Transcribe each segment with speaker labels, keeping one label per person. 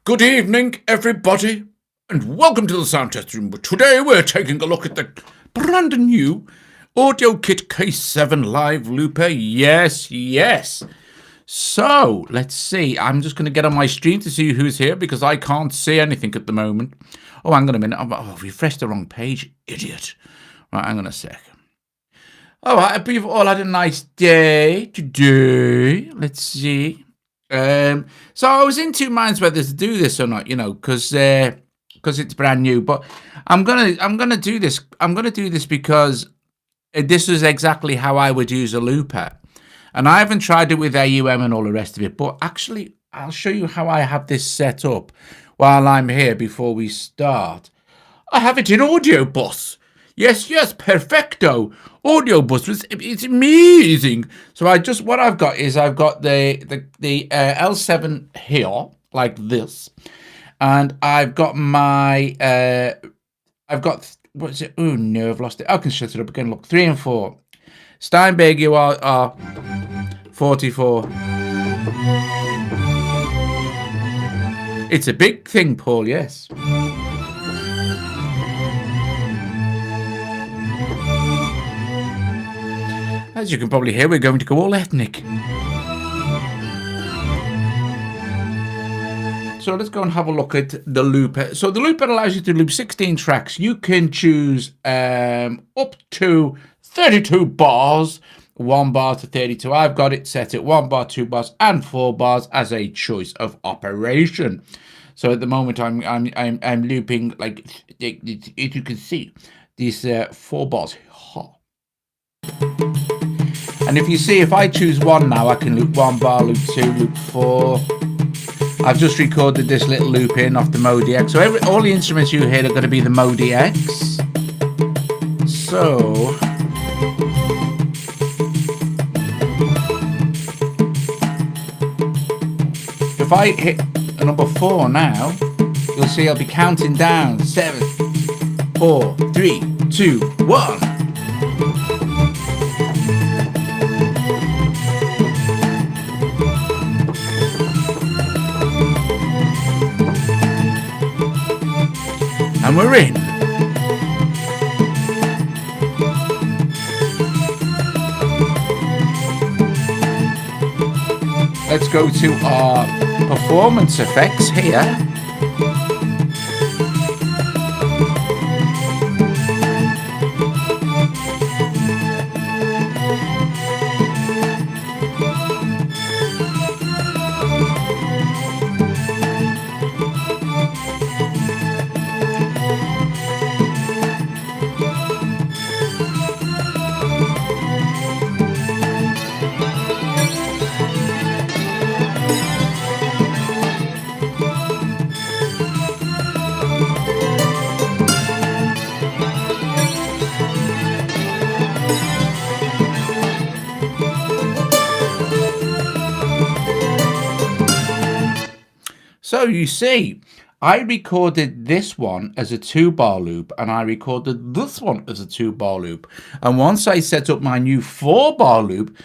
Speaker 1: Good evening, everybody, and welcome to the sound test room. Today we're taking a look at the brand new AudioKit K7 Live Looper. Yes. So, let's see. I'm just going to get on my stream to see who's here because I can't see anything at the moment. Oh, hang on a minute. I've refreshed the wrong page. Idiot. Right, hang on a sec. Oh, I hope you've all had a nice day today. Let's see. So I was in two minds whether to do this or not, because it's brand new. But I'm gonna do this. I'm gonna do this because this is exactly how I would use a looper, and I haven't tried it with AUM and all the rest of it. But actually, I'll show you how I have this set up while I'm here before we start. I have it in Audio Bus. Yes, perfecto. Audio Bus, it's amazing. So what I've got is I've got the L7 here, like this, and I've got my what is it? Oh no, I've lost it. I can shut it up again. Look, 3 and 4. Steinberg, you are 44. It's a big thing, Paul. Yes. As you can probably hear, we're going to go all ethnic. So let's go and have a look at the looper. So the looper allows you to loop 16 tracks. You can choose up to 32 bars, 1 bar to 32. I've got it set at 1 bar, 2 bars, and 4 bars as a choice of operation. So at the moment, I'm looping, like if you can see these 4 bars. And if you see, if I choose 1 now, I can loop 1 bar, loop 2, loop 4. I've just recorded this little loop in off the Modi X. So all the instruments you hear are going to be the Modi X. So if I hit number 4 now, you'll see I'll be counting down. 7, 4, 3, 2, 1. And we're in. Let's go to our performance effects here. So you see, I recorded this one as a 2-bar loop, and I recorded this one as a 2-bar loop. And once I set up my new 4-bar loop,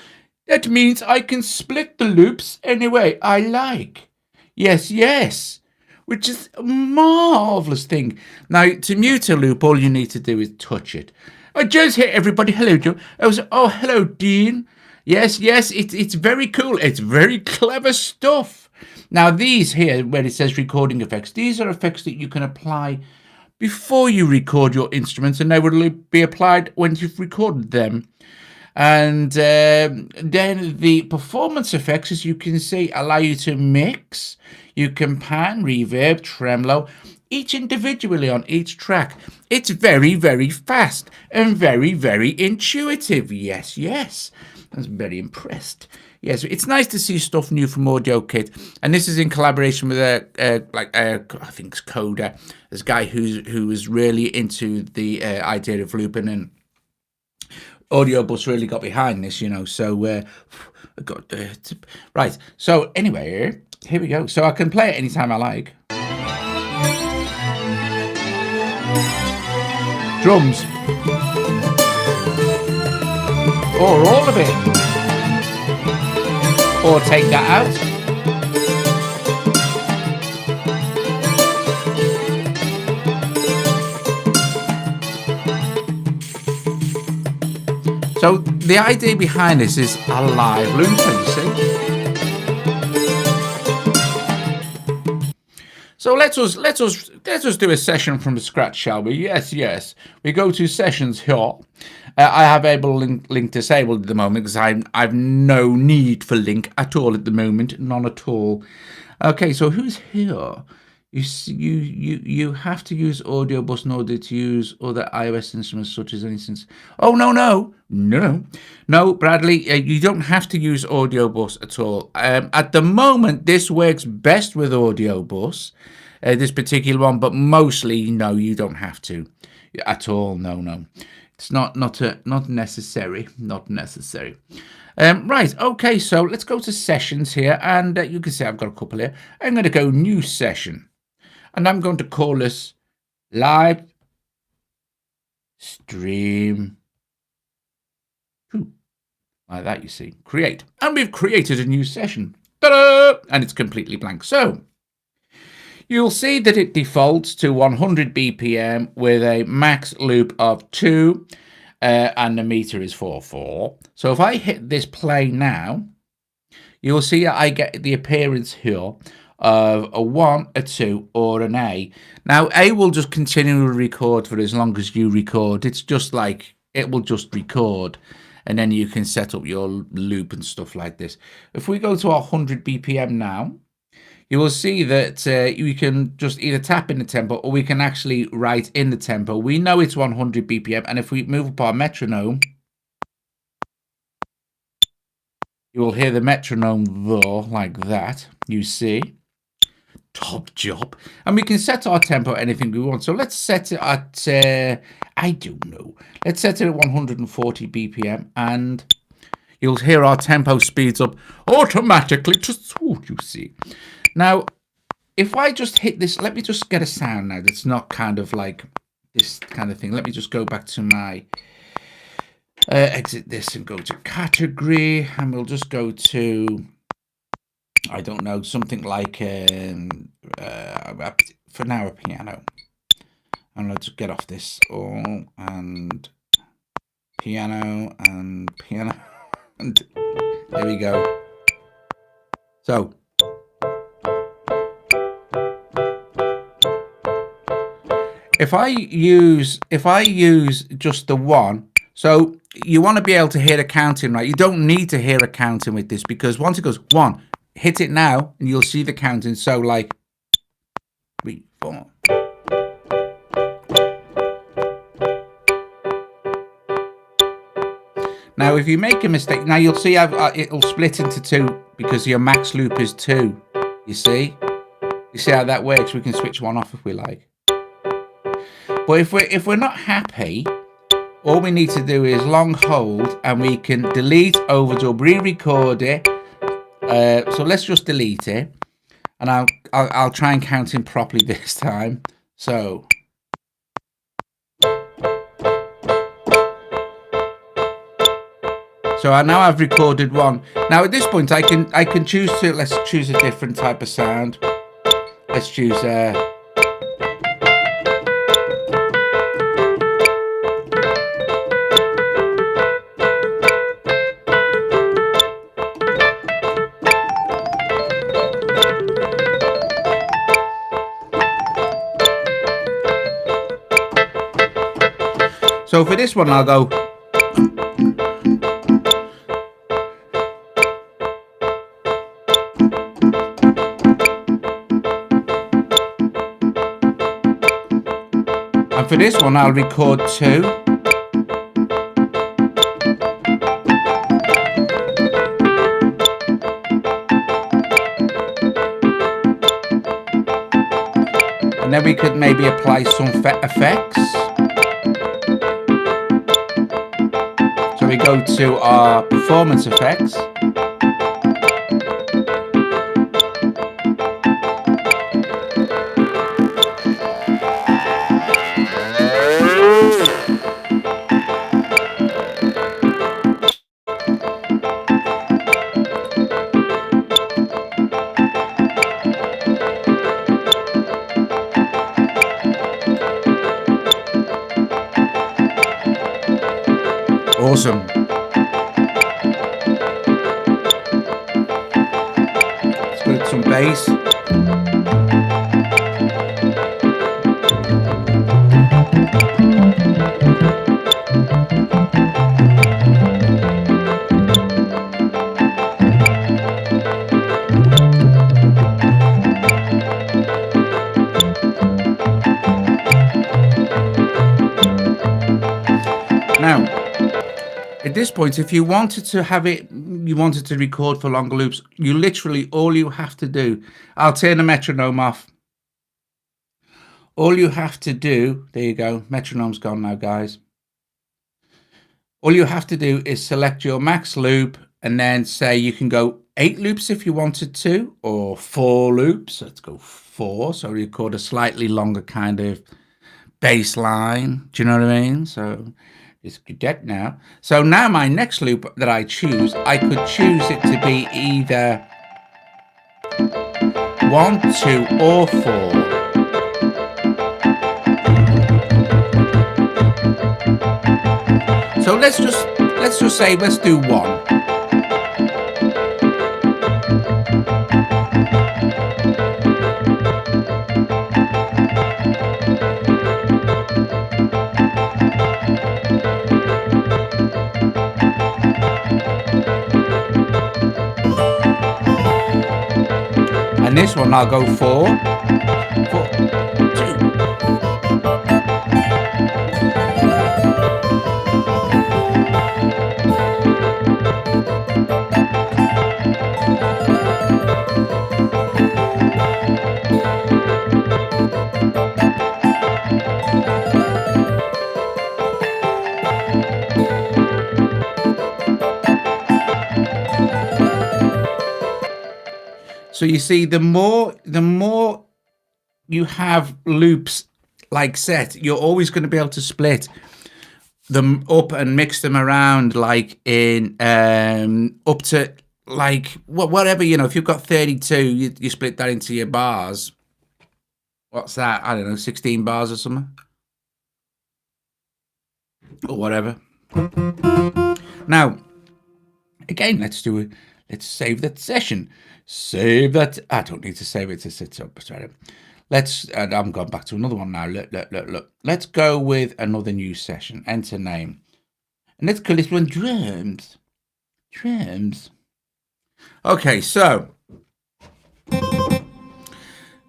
Speaker 1: that means I can split the loops any way I like. Yes, which is a marvellous thing. Now, to mute a loop, all you need to do is touch it. Oh, Joe's here, everybody. Hello, Joe. Oh, hello, Dean. Yes, it's very cool. It's very clever stuff. Now, these here, where it says recording effects, these are effects that you can apply before you record your instruments, and they will be applied when you've recorded them. And then the performance effects, as you can see, allow you to mix. You can pan, reverb, tremolo, each individually on each track. It's very, very fast and very, very intuitive. Yes. I was very impressed. Yes, it's nice to see stuff new from AudioKit, and this is in collaboration with I think it's Coda, this guy who is really into the idea of looping, and Audio Bus really got behind this, So right. So anyway, here we go. So I can play it anytime I like. Drums, or all of it. Or take that out. the idea behind this is a live looper, you see. So let us do a session from scratch, shall we? Yes. We go to sessions here. I have able link disabled at the moment because I've no need for link at all at the moment, none at all. Okay, so who's here? You have to use audio bus in order to use other iOS instruments such as instance. Oh no, Bradley, you don't have to use audio bus at all. At the moment, this works best with audio bus, this particular one, but mostly no, you don't have to at all. No, it's not necessary. Right, okay, so let's go to sessions here, and you can see I've got a couple here. I'm going to go new session. And I'm going to call this live stream 2. Like that, you see. Create. And we've created a new session. Ta-da! And it's completely blank. So you'll see that it defaults to 100 BPM with a max loop of 2 and the meter is 4/4. So if I hit this play now, you'll see I get the appearance here of a 1, a 2, or an A. Now, A will just continue to record for as long as you record. It's just like, it will just record, and then you can set up your loop and stuff like this. If we go to our 100 BPM now, you will see that you can just either tap in the tempo, or we can actually write in the tempo. We know it's 100 BPM, and if we move up our metronome, you will hear the metronome there, like that, you see. Top job. And we can set our tempo anything we want. So let's set it at, I don't know. Let's set it at 140 BPM, and you'll hear our tempo speeds up automatically to suit, you see. Now, if I just hit this, let me just get a sound now that's not kind of like this kind of thing. Let me just go back to my, exit this and go to category, and we'll just go to, I don't know, something like, for now, a piano. And let's get off this all, and piano, and piano, and there we go. So, if I use just the 1, so you want to be able to hear the counting, right? You don't need to hear a counting with this, because once it goes 1, hit it now, and you'll see the counting. So like 3, 4. Now, if you make a mistake, now you'll see it'll split into 2 because your max loop is 2. You see how that works? We can switch one off if we like. But if we're not happy, all we need to do is long hold, and we can delete, overdub, re-record it. So let's just delete it, and I'll try and count in properly this time. So now I've recorded 1. Now at this point I can choose to, let's choose a different type of sound. Let's choose so for this one I'll go. And for this one I'll record 2. And then we could maybe apply some effects. So we go to our performance effects. Awesome. some bass. Now, at this point, if you wanted to have it, you wanted to record for longer loops, you literally, all you have to do, I'll turn the metronome off. All you have to do, there you go, metronome's gone now, guys. All you have to do is select your max loop and then say you can go 8 loops if you wanted to, or 4 loops. Let's go 4, so record a slightly longer kind of bass line. Do you know what I mean? So it's good now. So now my next loop that I choose, I could choose it to be either 1, 2, or 4. So let's just say let's do 1. And this one I'll go 4, 4, 2. So you see, the more you have loops like set, you're always going to be able to split them up and mix them around, like in up to like whatever, you know. If you've got 32, you split that into your bars. What's that? I don't know, 16 bars or something, or whatever. Now, again, let's save that session. Save that. I don't need to save it to sit up. Let's. I'm going back to another one now. Look. Let's go with another new session. Enter name, and let's call this one drums. Drums. Okay, so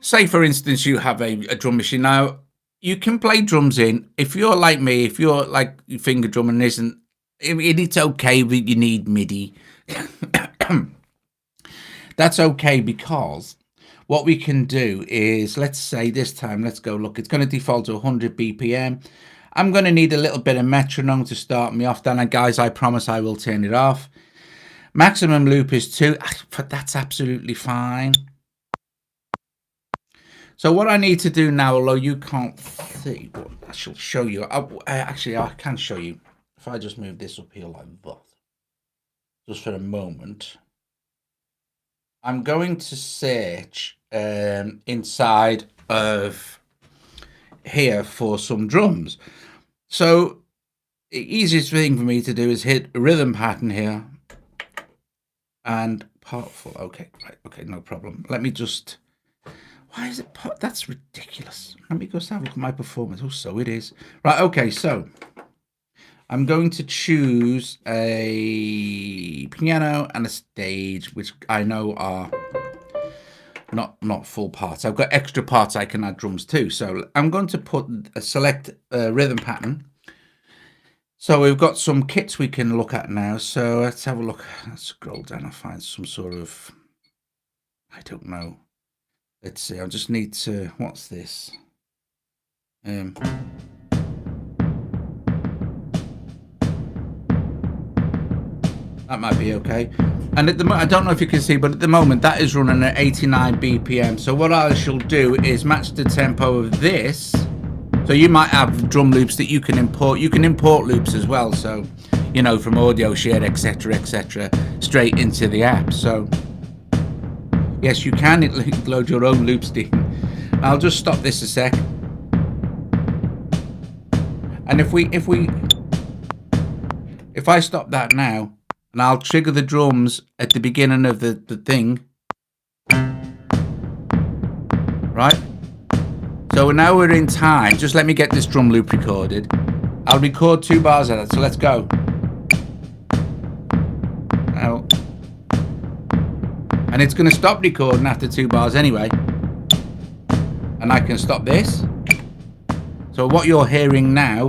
Speaker 1: say for instance you have a drum machine. Now you can play drums in. If you're like me, if you're like finger drumming isn't, it's okay, but you need MIDI. That's okay, because what we can do is, let's say this time, let's go look, it's going to default to 100 BPM. I'm going to need a little bit of metronome to start me off. Then, guys, I promise I will turn it off. Maximum loop is 2, but that's absolutely fine. So what I need to do now, although you can't see, but I shall show you. Actually, I can show you. If I just move this up here like that, just for a moment. I'm going to search inside of here for some drums. So the easiest thing for me to do is hit a rhythm pattern here and part full. Okay, right. Okay, no problem. Let me just. Why is it? That's ridiculous. Let me go have a look at my performance. Oh, so it is. Right. Okay. So I'm going to choose a piano and a stage, which I know are not full parts. I've got extra parts I can add drums to. So I'm going to select a rhythm pattern. So we've got some kits we can look at now. So let's have a look. Let's scroll down and find some sort of, I don't know. Let's see. I just need to. What's this? That might be okay. And at the I don't know if you can see, but at the moment that is running at 89 BPM. So what I shall do is match the tempo of this. So you might have drum loops that you can import. You can import loops as well. So, you know, from AudioKit, etc., straight into the app. So yes, you can load your own loops. I'll just stop this a sec. And if I stop that now, and I'll trigger the drums at the beginning of the thing. So now we're in time. Just let me get this drum loop recorded. I'll record 2 bars of that, so let's go. Now. And it's going to stop recording after 2 bars anyway. And I can stop this. So what you're hearing now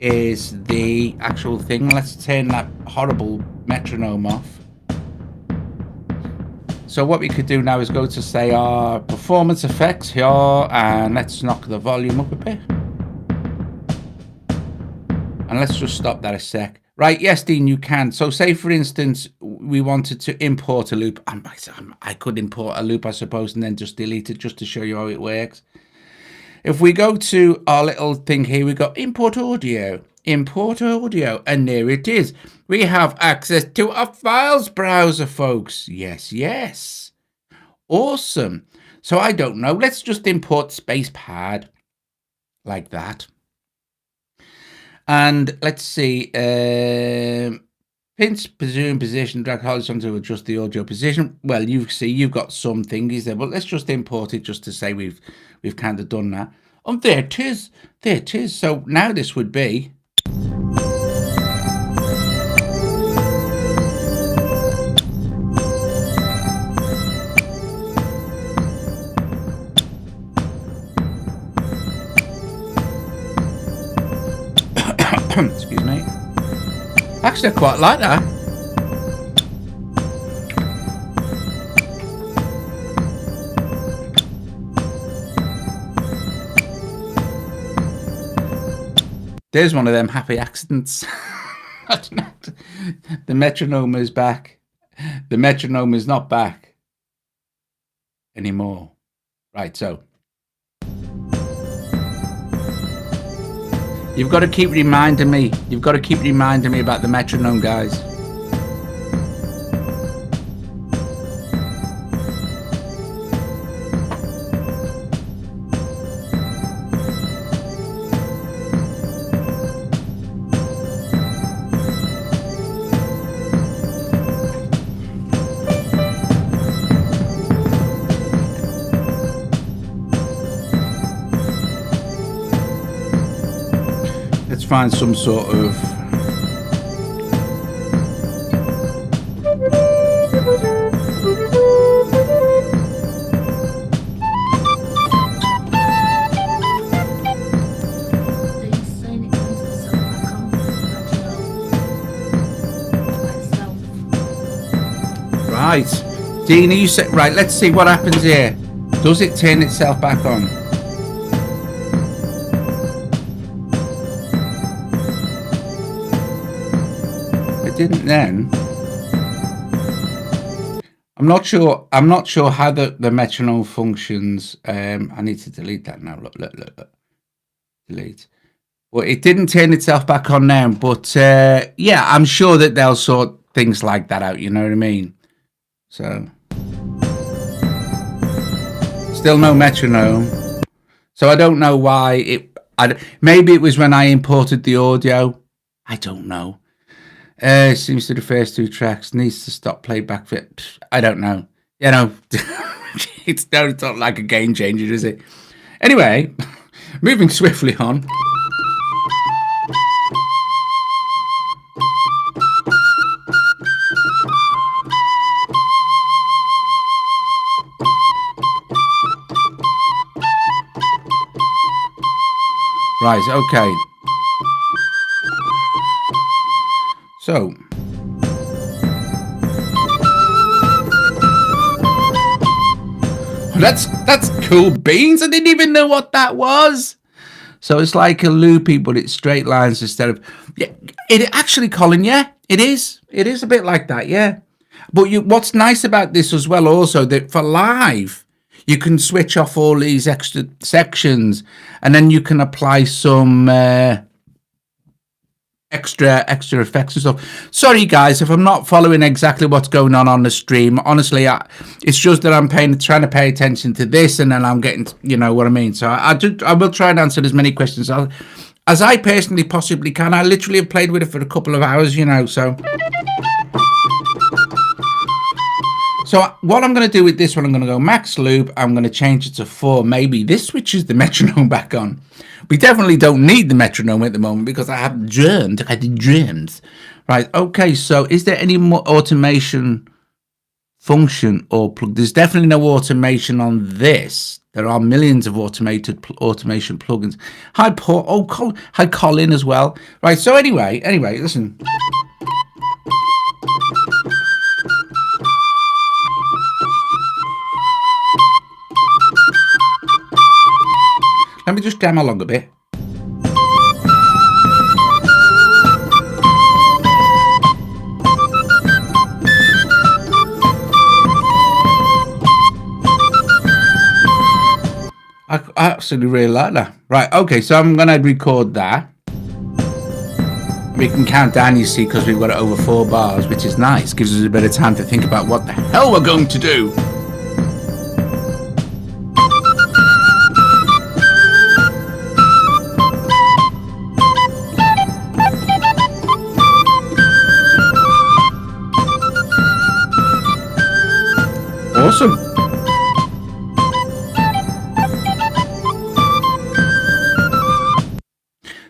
Speaker 1: is the actual thing. Let's turn that horrible metronome off. So what we could do now is go to, say, our performance effects here, and let's knock the volume up a bit. And let's just stop that a sec. Right, yes, Dean, you can. So say, for instance, we wanted to import a loop. I could import a loop, I suppose, and then just delete it just to show you how it works. If we go to our little thing here, we've got import audio, and there it is. We have access to our files browser, folks. Yes, yes. Awesome. So I don't know. Let's just import SpacePad like that. And let's see. Pinch, zoom, position, drag horizontal to adjust the audio position. Well, you see, you've got some thingies there, but let's just import it just to say we've kind of done that. And there it is. There it is. So now this would be. Excuse me. Actually, I quite like that. There's one of them happy accidents. The metronome is back. The metronome is not back anymore. Right, so. You've got to keep reminding me. You've got to keep reminding me about the metronome, guys. Let's find some sort of right. Dean, you said right, let's see what happens here. Does it turn itself back on? Didn't then. I'm not sure how the metronome functions. I need to delete that now. Look. Delete. Well, it didn't turn itself back on now, but yeah, I'm sure that they'll sort things like that out, you know what I mean? So still no metronome. So I don't know why maybe it was when I imported the audio. I don't know. Seems to the first 2 tracks needs to stop playback fit. I don't know. You know, it's not like a game changer, is it? Anyway, moving swiftly on. Right, okay. So, that's cool beans. I didn't even know what that was. So it's like a loopy, but it's straight lines instead of. Yeah, it actually, Colin. Yeah, it is. It is a bit like that. Yeah, but what's nice about this as well, also that for live, you can switch off all these extra sections, and then you can apply some. Extra effects and stuff. Sorry guys if I'm not following exactly what's going on the stream. Honestly, it's just that I'm trying to pay attention to this, and then I'm getting, you know what I mean. So I will try and answer as many questions as I personally possibly can. I literally have played with it for a couple of hours, you know. So So what I'm going to do with this one, I'm going to go max loop. I'm going to change it to 4. Maybe this switches the metronome back on. We definitely don't need the metronome at the moment because I have drums. I did drums. Right. Okay. So is there any more automation function or plug? There's definitely no automation on this. There are millions of automation plugins. Hi, Paul. Oh, hi, Colin as well. Right. So anyway, listen. Let me just jam along a bit. I absolutely really like that. Right, okay, so I'm going to record that. We can count down, you see, because we've got it over 4 bars, which is nice. Gives us a bit of time to think about what the hell we're going to do. Awesome.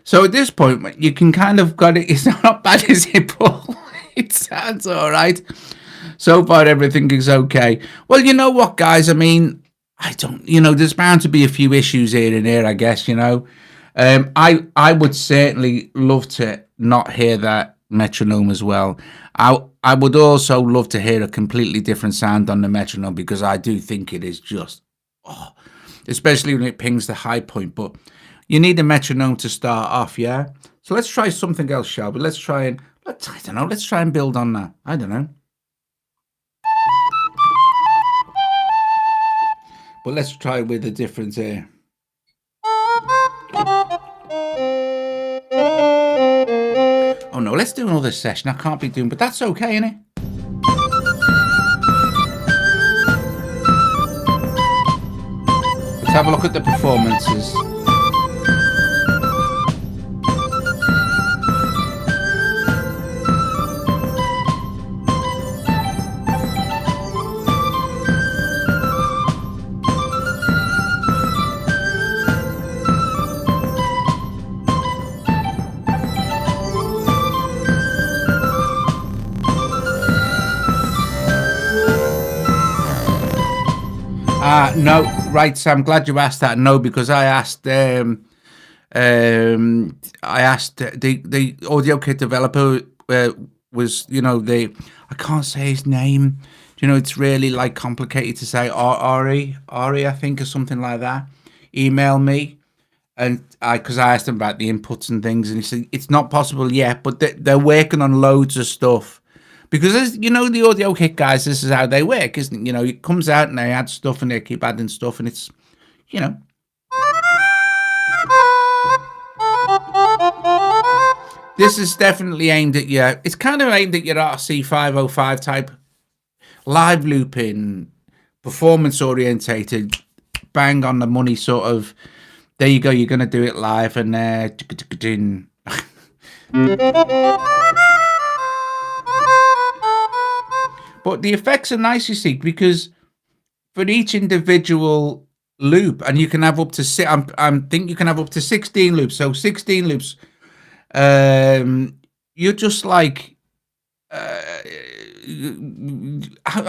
Speaker 1: So at this point, you can kind of got it. It's not bad, is it, Paul? It sounds all right. So far, everything is okay. Well, you know what, guys? I mean, I don't, there's bound to be a few issues here and there, I guess, I would certainly love to not hear that metronome as well. I would also love to hear a completely different sound on the metronome because I do think it is just, especially when it pings the high point. But you need a metronome to start off, yeah? So let's try something else, shall we? Let's try and build on that. I don't know. But let's try with a different here. Oh no, let's do another session. I can't be doing, but that's okay, innit? Let's have a look at the performances. No, right. So I'm glad you asked that. No, because I asked the AudioKit developer was I can't say his name. It's really like complicated to say. Ari, I think, or something like that. Email me, and because I asked him about the inputs and things, and he said it's not possible yet, but they're working on loads of stuff. Because, as the AudioKit guys, this is how they work, isn't it? It comes out and they add stuff and they keep adding stuff, and it's, This is definitely aimed at you. It's kind of aimed at your RC505 type live looping, performance orientated, bang on the money sort of. There you go. You're going to do it live and But the effects are nice, you see, because for each individual loop, and you can have up to I think you can have up to 16 loops. So 16 loops. You're just like, I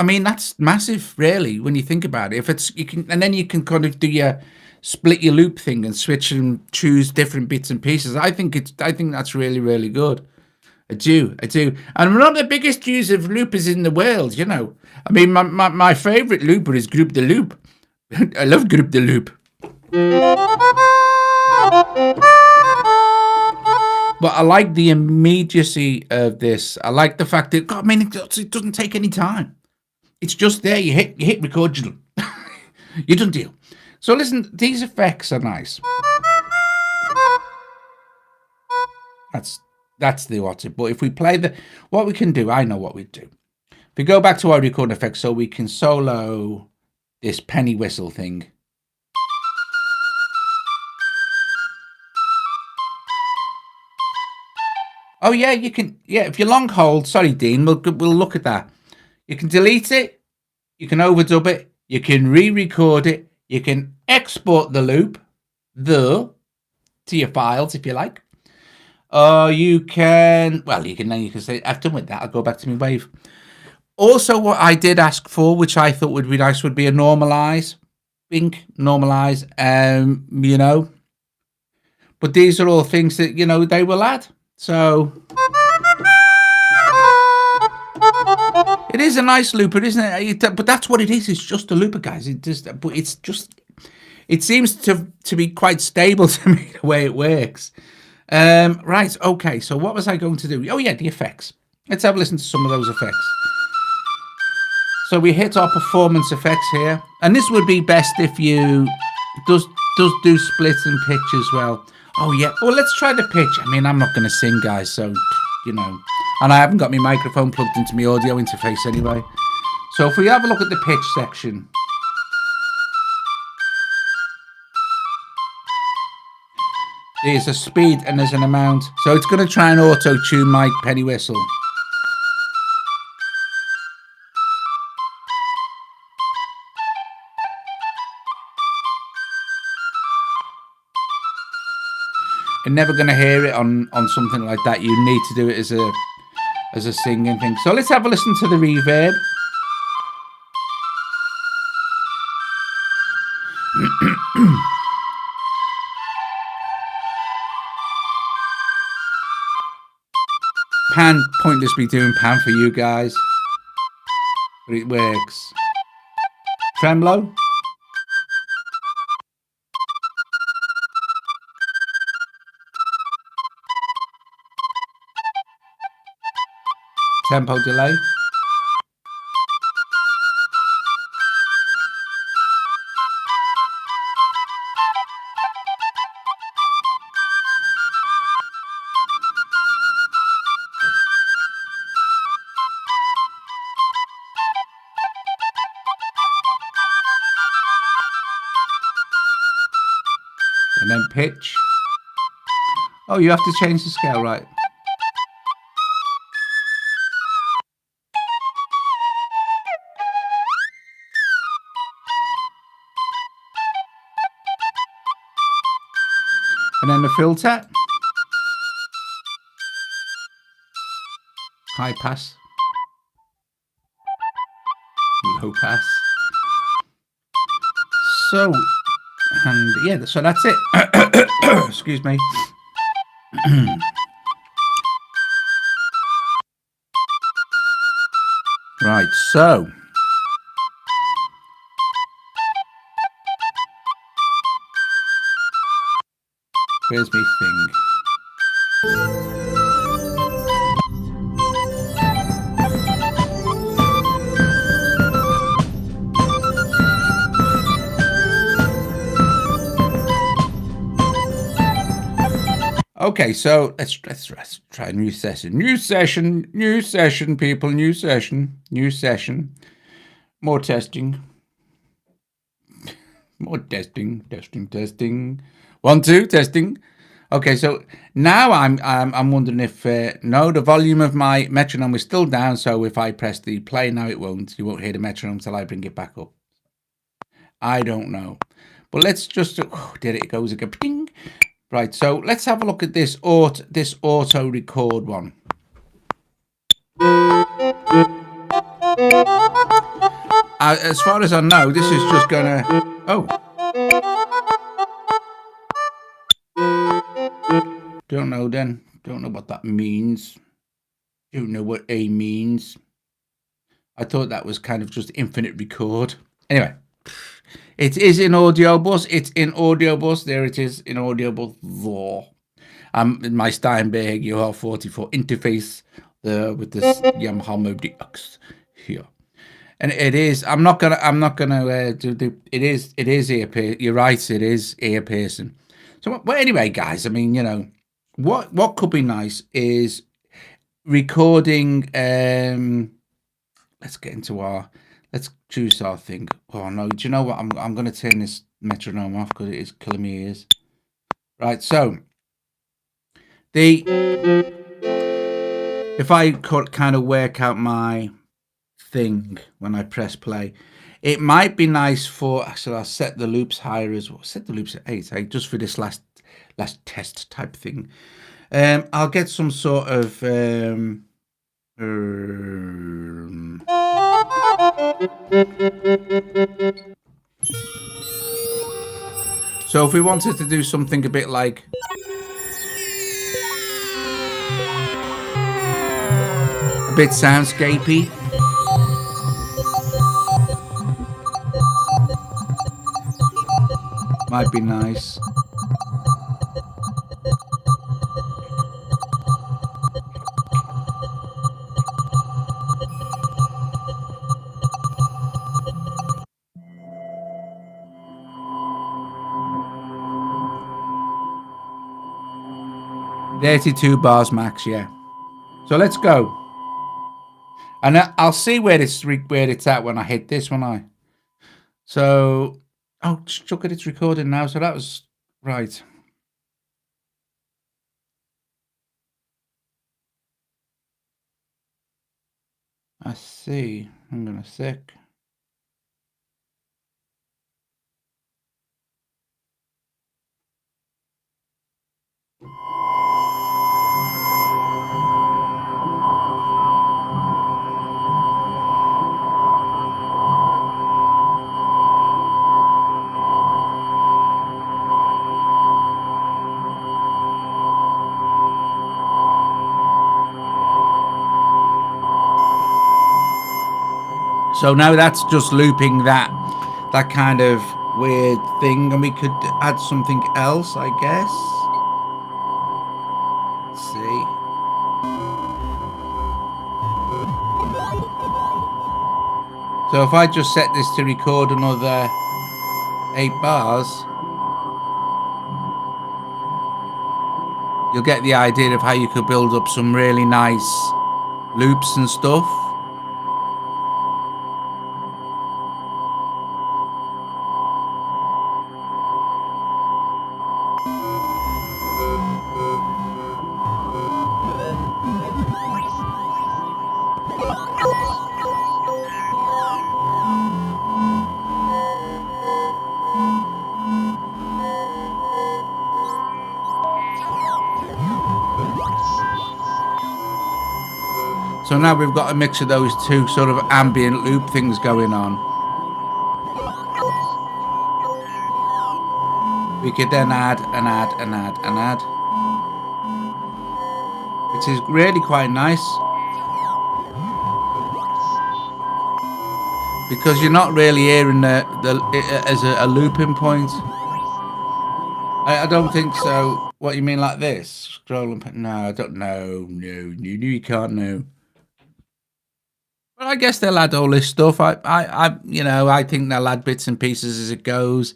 Speaker 1: mean, that's massive, really, when you think about it. If it's and then you can kind of do your split your loop thing and switch and choose different bits and pieces. I think that's really, really good. I do. And I'm not the biggest user of loopers in the world, I mean, my favorite looper is Group the Loop. I love Group the Loop. But I like the immediacy of this. I like the fact that, it doesn't take any time. It's just there. You hit record, you done deal. So listen, these effects are nice. That's the what's it. But if we play what we can do, I know what we'd do. If we go back to our record effects, so we can solo this penny whistle thing. Oh yeah, you can. Yeah, if you long hold. Sorry, Dean. We'll look at that. You can delete it. You can overdub it. You can re-record it. You can export the loop, to your files if you like. You can, well, you can say, I've done with that. I'll go back to my wave. Also, what I did ask for, which I thought would be nice, would be a normalize. Normalize, you know. But these are all things that, you know, they will add. So it is a nice looper, isn't it? But that's what it is. It's just a looper, guys. It seems to be quite stable to me the way it works. Right, okay. So what was I going to do? Oh yeah, the effects. Let's have a listen to some of those effects. So we hit our performance effects here, and this would be best if you does do splits and pitch as well. Oh yeah. Well, let's try the pitch. I mean, I'm not going to sing, guys, so you know, and I haven't got my microphone plugged into my audio interface anyway. So if we have a look at the pitch section, there's a speed and there's an amount. So it's going to try and auto-tune my penny whistle. You're never going to hear it on something like that. You need to do it as a singing thing. So let's have a listen to the reverb. Pan, pointless me doing pan for you guys, but it works. Tremolo. Tempo delay. And then pitch. Oh, you have to change the scale, right? And then the filter. High pass. Low pass. So, and yeah, so that's it. Excuse me. Right, so where's my thing? Okay, so let's try a new session. New session, people. New session. More testing. More testing. 1, 2, testing. Okay, so now I'm wondering if no, the volume of my metronome is still down. So if I press the play now, it won't. You won't hear the metronome till I bring it back up. I don't know, but let's just. Oh, there it goes again. Ding. Right, so let's have a look at this auto record one. As far as I know, this is just gonna. Oh, don't know then. Don't know what that means. Don't know what A means. I thought that was kind of just infinite record. Anyway. It is in Audio Bus. It's in Audio Bus. There it is in Audio Bus. My Steinberg UR44 interface with this Yamaha Mode X here, and it is. I'm not gonna do the. It is ear piercing. You're right. It is ear piercing. So, well, anyway, guys. I mean, you know, what could be nice is recording. Let's get into our. Let's choose our thing. Oh no, do you know what? I'm going to turn this metronome off because it is killing my ears. Right, so if I could kind of work out my thing when I press play. It might be nice for, actually I'll set the loops higher as well. Set the loops at 8, just for this last test type thing. I'll get some sort of so if we wanted to do something a bit like a bit soundscapey, might be nice. $32 bars max, yeah. So let's go, and I'll see where it's at when I hit this one. So look at it's recording now. So that was right. I see. Hang on a sec. So now that's just looping that kind of weird thing, and we could add something else, I guess. Let's see. So if I just set this to record another 8 bars, you'll get the idea of how you could build up some really nice loops and stuff. So now we've got a mix of those two sort of ambient loop things going on. We could then add and add and add and add, which is really quite nice, because you're not really hearing it as a looping point. I don't think so. What you mean, like this? Scroll and no, I don't know. No, you can't know. But I guess they'll add all this stuff. I think they'll add bits and pieces as it goes.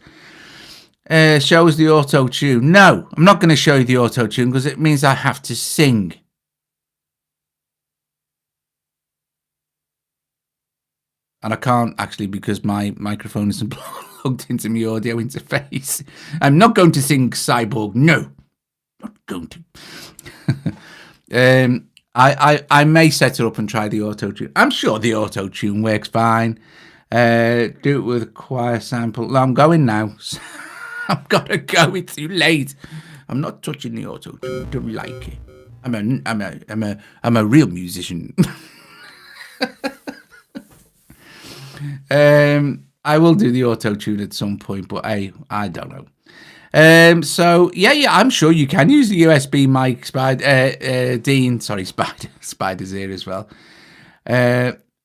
Speaker 1: Shows the auto tune. No, I'm not going to show you the auto tune because it means I have to sing. And I can't actually, because my microphone isn't plugged into my audio interface. I'm not going to sing Cyborg. No, not going to. I may set it up and try the auto tune. I'm sure the auto tune works fine. Do it with a choir sample. No, I'm going now. I've got to go. It's too late. I'm not touching the auto tune. Don't like it. I'm a real musician. I will do the auto tune at some point, but I don't know. So yeah, I'm sure you can use the USB mic. Dean, sorry, Spider's here as well.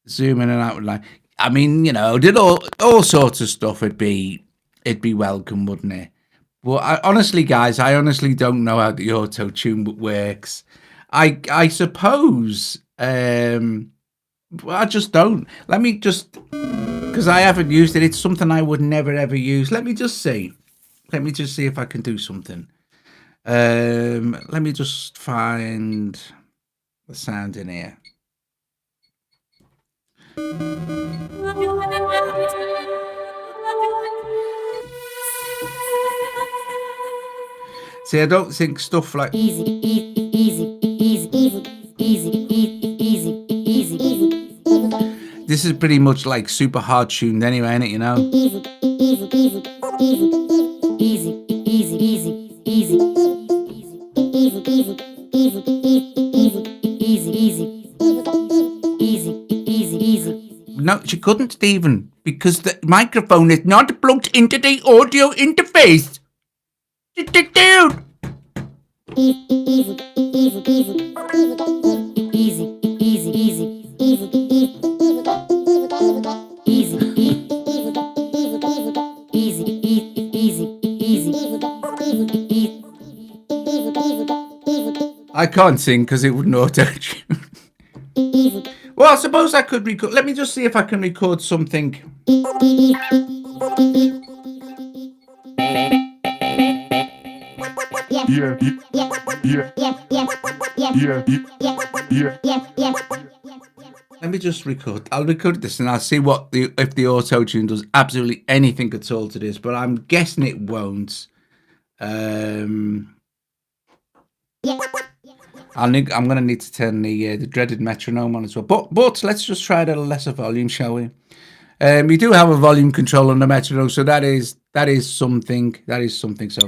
Speaker 1: Zoom in and out with line. I mean, did all sorts of stuff. It'd be welcome, wouldn't it? But honestly, guys, I honestly don't know how the auto tune works. I suppose. I just don't. Let me just, because I haven't used it. It's something I would never ever use. Let me just see. Let me just see if I can do something. Let me just find the sound in here. See, I don't think stuff like this This is pretty much like super hard tuned anyway, ain't it? You know.
Speaker 2: Easy, easy, easy, easy, easy, easy, easy, easy, easy, easy, easy, easy, easy, easy.
Speaker 1: No, she couldn't, Stephen, because the microphone is not plugged into the audio interface. Dude.
Speaker 2: Easy, easy, easy, easy, easy, easy, easy, easy,
Speaker 1: I can't sing because it wouldn't auto-tune. Well, I suppose I could record. Let me just see if I can record something. Let me just record. I'll record this and I'll see what if the auto-tune does absolutely anything at all to this, but I'm guessing it won't. I'm going to need to turn the dreaded metronome on as well. But let's just try it at a lesser volume, shall we? We do have a volume control on the metronome, so that is something. That is something. So.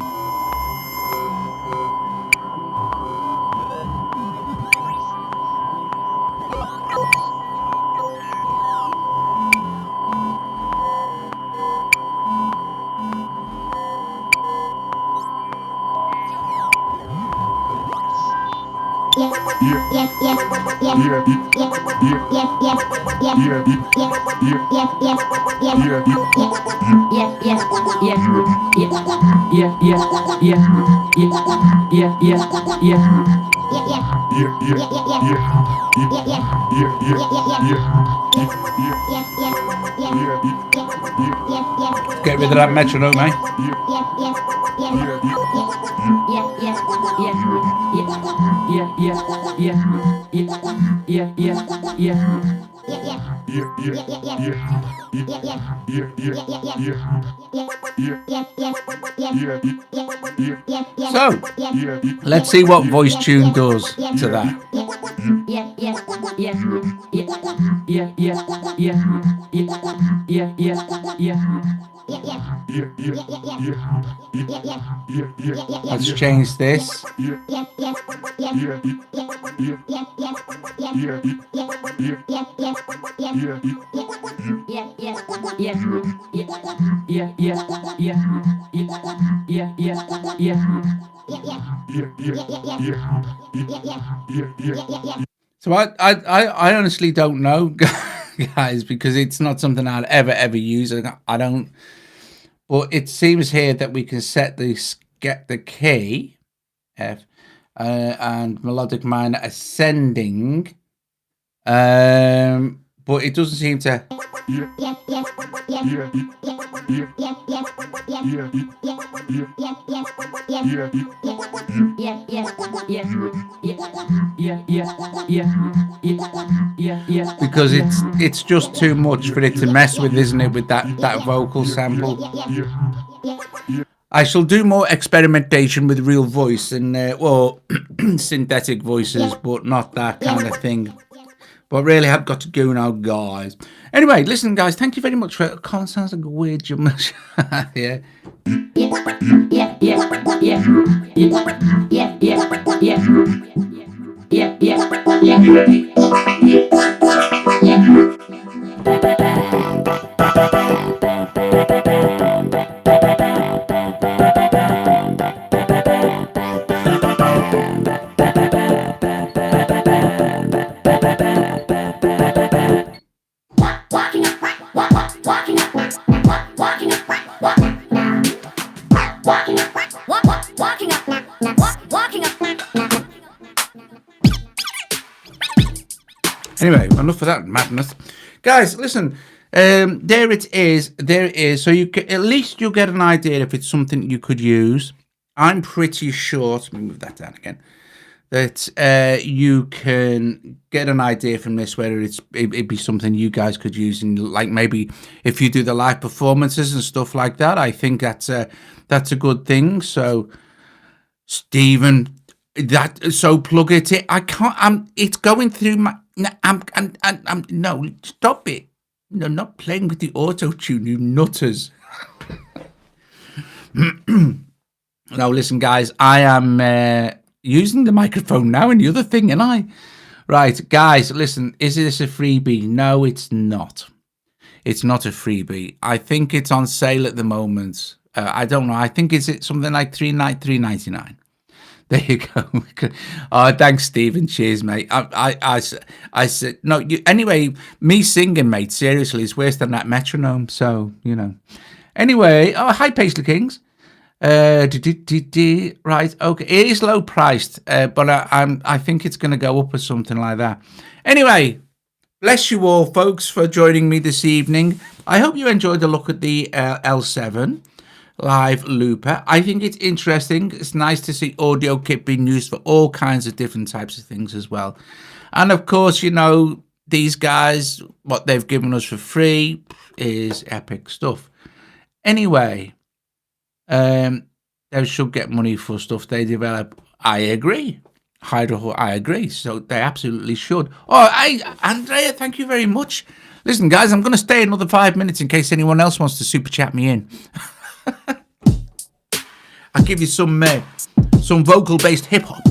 Speaker 1: Get rid of that metronome, eh? So, let's see what voice tune does to that. Let's change this. So I honestly don't know, guys, because it's not something I'd ever use. I don't. But it seems here that we can set get the key F and melodic minor ascending, but it doesn't seem to. Because it's just too much for it to mess with, isn't it, with that vocal sample. I shall do more experimentation with real voice and synthetic voices, but not that kind of thing. But really, I've got to go now, guys. Anyway, listen, guys, thank you very much for it. Colin sounds like a weird jump. Yeah. Anyway, enough of that madness, guys. Listen, there it is. So you can, at least you'll get an idea if it's something you could use. I'm pretty sure. Let me move that down again. That you can get an idea from this whether it'd be something you guys could use in, like, maybe if you do the live performances and stuff like that. I think that's a good thing. So, Stephen, so plug it in. I can't. It's going through my. No, stop it. No, not playing with the auto-tune, you nutters. Now, listen, guys, I am using the microphone now and the other thing, and I... Right, guys, listen, is this a freebie? No, it's not. It's not a freebie. I think it's on sale at the moment. I don't know. I think it's something like $3.99. There you go. Oh, thanks, Stephen. Cheers, mate. I said no. Anyway, me singing, mate. Seriously, is worse than that metronome. So Anyway, hi, Paisley Kings. Right, okay. It is low priced, but I think it's going to go up or something like that. Anyway, bless you all, folks, for joining me this evening. I hope you enjoyed a look at the L7 live looper. I think it's interesting. It's nice to see AudioKit being used for all kinds of different types of things as well. And of course, these guys, what they've given us for free is epic stuff. Anyway, they should get money for stuff they develop. I agree. I agree. So they absolutely should. Oh, Andrea, thank you very much. Listen, guys, I'm going to stay another 5 minutes in case anyone else wants to super chat me in. I'll give you some vocal-based hip-hop.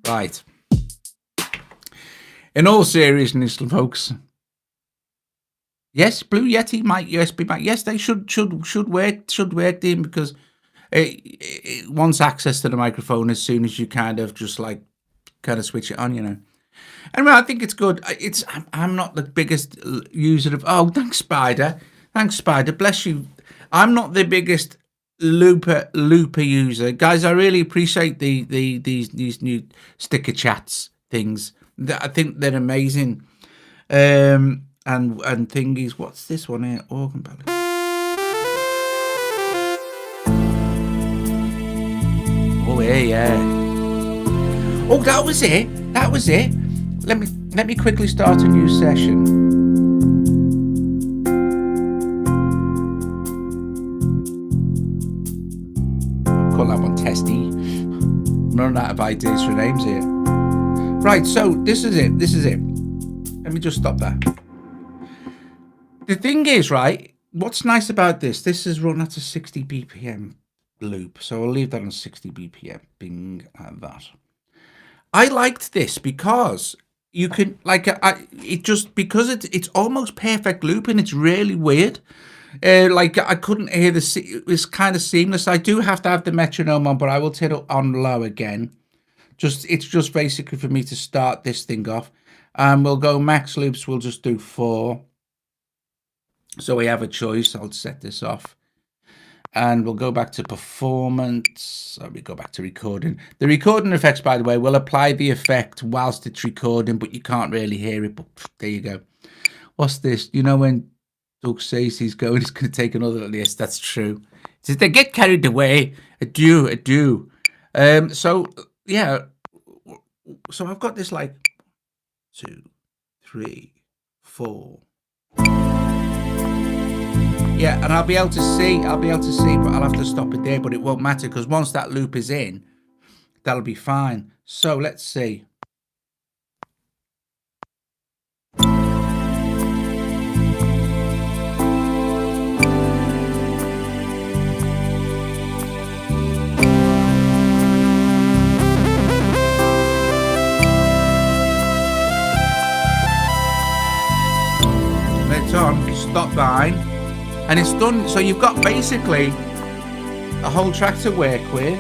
Speaker 1: Right. In all seriousness, folks. Yes, Blue Yeti mic, USB mic. Yes, they should work in because it wants access to the microphone as soon as you kind of switch it on, Anyway, I think it's good. I'm not the biggest user of. Oh, thanks, Spider. Bless you. I'm not the biggest looper user, guys. I really appreciate these new sticker chats things. I think they're amazing. And thingies. What's this one here? Organ ballad. Oh yeah. Oh, that was it. Let me quickly start a new session. Call that one Testy. I'm running out of ideas for names here. Right, so this is it. Let me just stop that. The thing is, right, what's nice about this is run at a 60 BPM loop. So I'll leave that on 60 BPM. Bing, like that. I liked this because you can, because it's almost perfect loop and it's really weird. I couldn't hear it was kind of seamless. I do have to have the metronome on, but I will turn it on low again. It's just basically for me to start this thing off. We'll go max loops. We'll just do 4. So we have a choice. I'll set this off. And we'll go back to performance. So we go back to recording. The recording effects, by the way, will apply the effect whilst it's recording, but you can't really hear it. But there you go. What's this? When Doug says he's going to take another. Yes, that's true. He says they get carried away. Adieu. So yeah. So I've got this 2, 3, 4. Yeah, and I'll be able to see, but I'll have to stop it there, but it won't matter because once that loop is in, that'll be fine. So let's see. It's on, stop line. And it's done, so you've got basically a whole track to work with.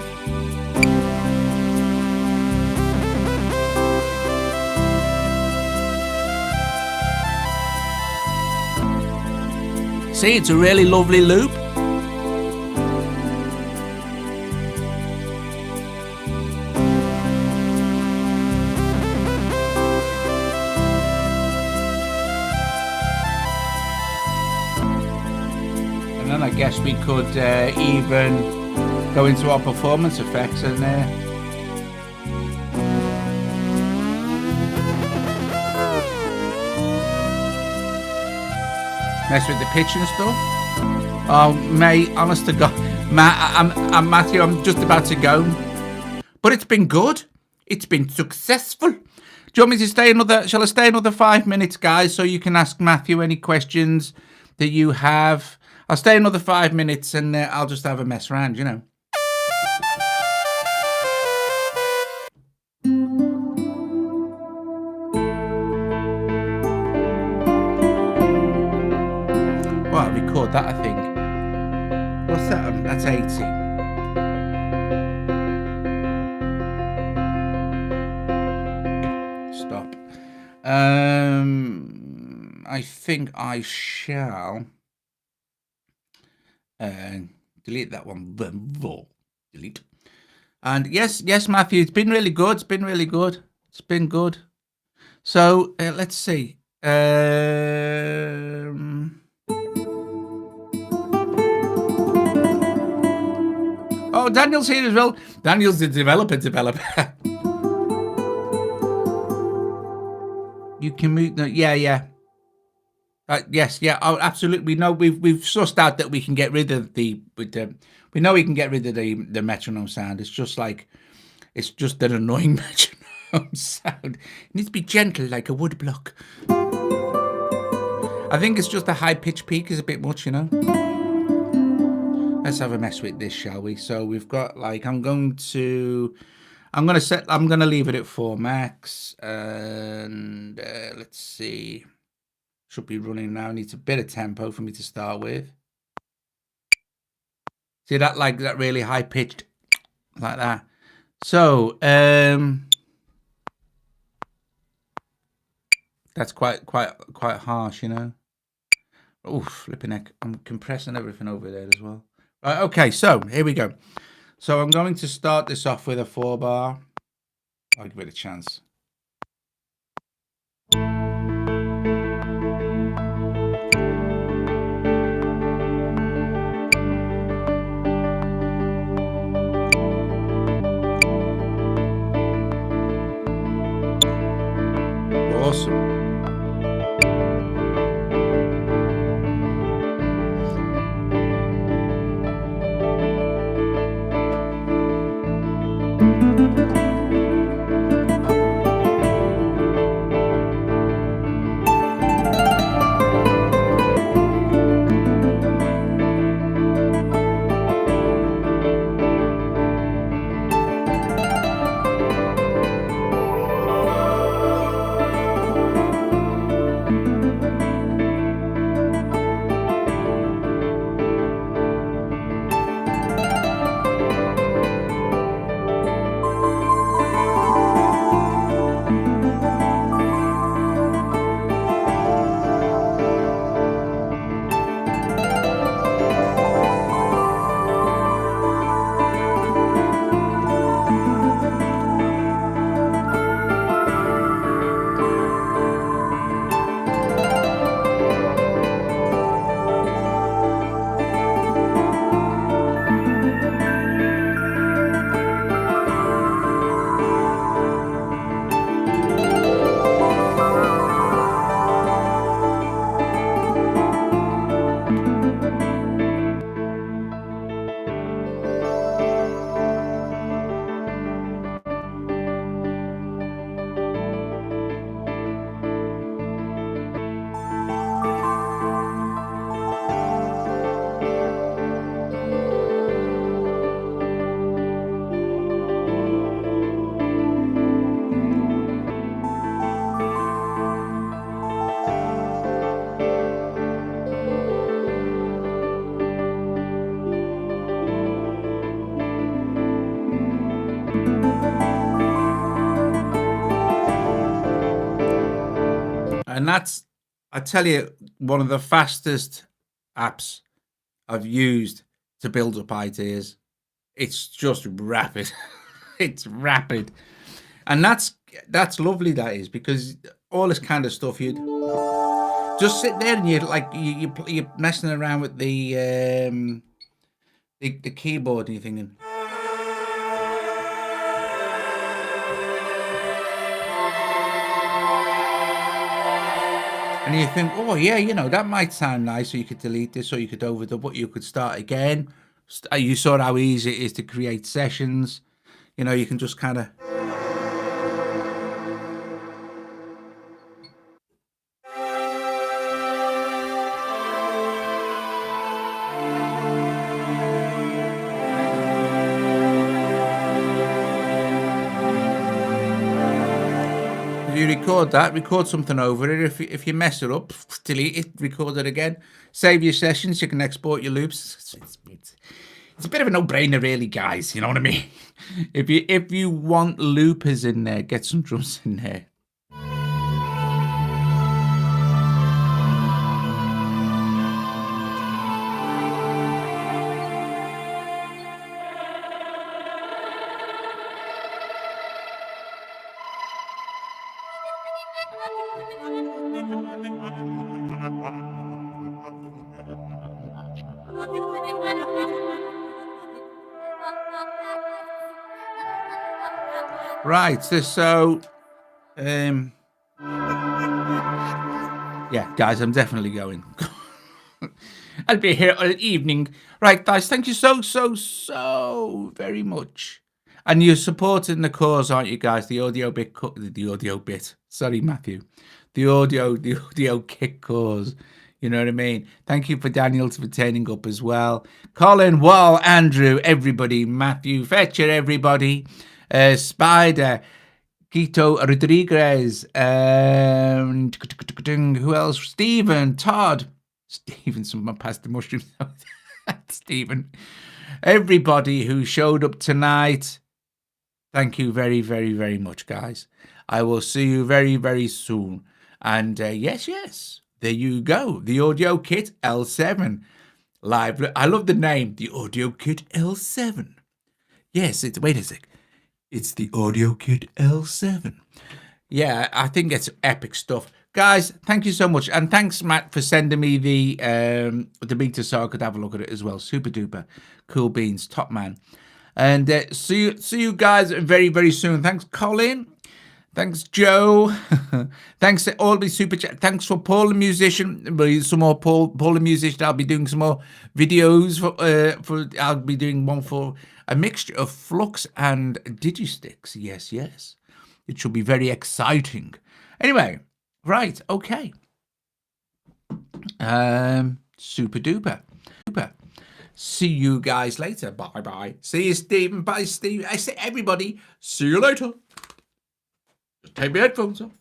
Speaker 1: See, it's a really lovely loop. guess we could even go into our performance effects and mess with the pitch and stuff. Oh, mate, honest to God, I'm Matthew. I'm just about to go, but it's been good. It's been successful. Do you want me to stay another? Shall I stay another 5 minutes, guys, so you can ask Matthew any questions that you have? I'll stay another 5 minutes, and I'll just have a mess around, you know. Well, I'll record that, I think. What's that? That's 80. Stop. I think I shall delete that one. Delete. And yes, Matthew, it's been really good. It's been really good. It's been good. So let's see. Oh, Daniel's here as well. Daniel's the developer. You can move. No, yeah. Yes, yeah. Oh, absolutely. We know we've sussed out that we can get rid of we know we can get rid of the metronome sound. It's just an annoying metronome sound. It needs to be gentle like a wood block. I think it's just the high pitch peak is a bit much, you know. Let's have a mess with this, shall we? So we've got I'm gonna leave it at 4 max, and let's see. Should be running now. Needs a bit of tempo for me to start with. See that, that really high pitched, like that. So that's quite harsh, you know. Oh, flipping heck! I'm compressing everything over there as well. Right, okay, so here we go. So I'm going to start this off with a 4-bar. I'll give it a chance. Awesome. And that's, I tell you, one of the fastest apps I've used to build up ideas. It's just rapid. It's rapid. And that's lovely, that is, because all this kind of stuff to Just sit there and you're messing around with the keyboard and you're thinking. And you think, oh yeah, you know, that might sound nice, or you could delete this, or you could overdub it, you could start again. You saw how easy it is to create sessions. You know, you can just kind of. If you record something over it. If you mess it up, delete it, record it again, save your sessions. You can export your loops. It's a bit of a no-brainer, really, guys. You know what I mean? If you want loopers in there, get some drums in there. Right, so yeah, guys, I'm definitely going. I'll be here all evening. Right, guys, thank you so very much. And you're supporting the cause, aren't you, guys? The audio bit. Sorry, Matthew. The AudioKit cause. You know what I mean? Thank you for Daniels for turning up as well. Colin, Wall, Andrew, everybody. Matthew, Fetcher, everybody. Spider, Quito Rodriguez, and who else? Stephen, Todd. Stephen, someone passed the mushrooms. Stephen. Everybody who showed up tonight. Thank you very much, guys. I will see you very soon. And yes, there you go. The AudioKit L7 live. I love the name, the AudioKit L7. Yes, wait a sec. It's the AudioKit L7. Yeah, I think it's epic stuff. Guys, thank you so much. And thanks, Matt, for sending me the beta so I could have a look at it as well. Super duper. Cool beans. Top man. And see you guys very soon. Thanks, Colin. Thanks, Joe. Thanks to all the super chat. Thanks for Paul the musician. Some more Paul the musician. I'll be doing some more videos for. I'll be doing one for a mixture of Flux and Digisticks. Yes. It should be very exciting. Anyway, right, okay. Super duper. See you guys later. Bye. See you, Stephen. Bye, Steve. I say everybody. See you later. Just take my headphones off.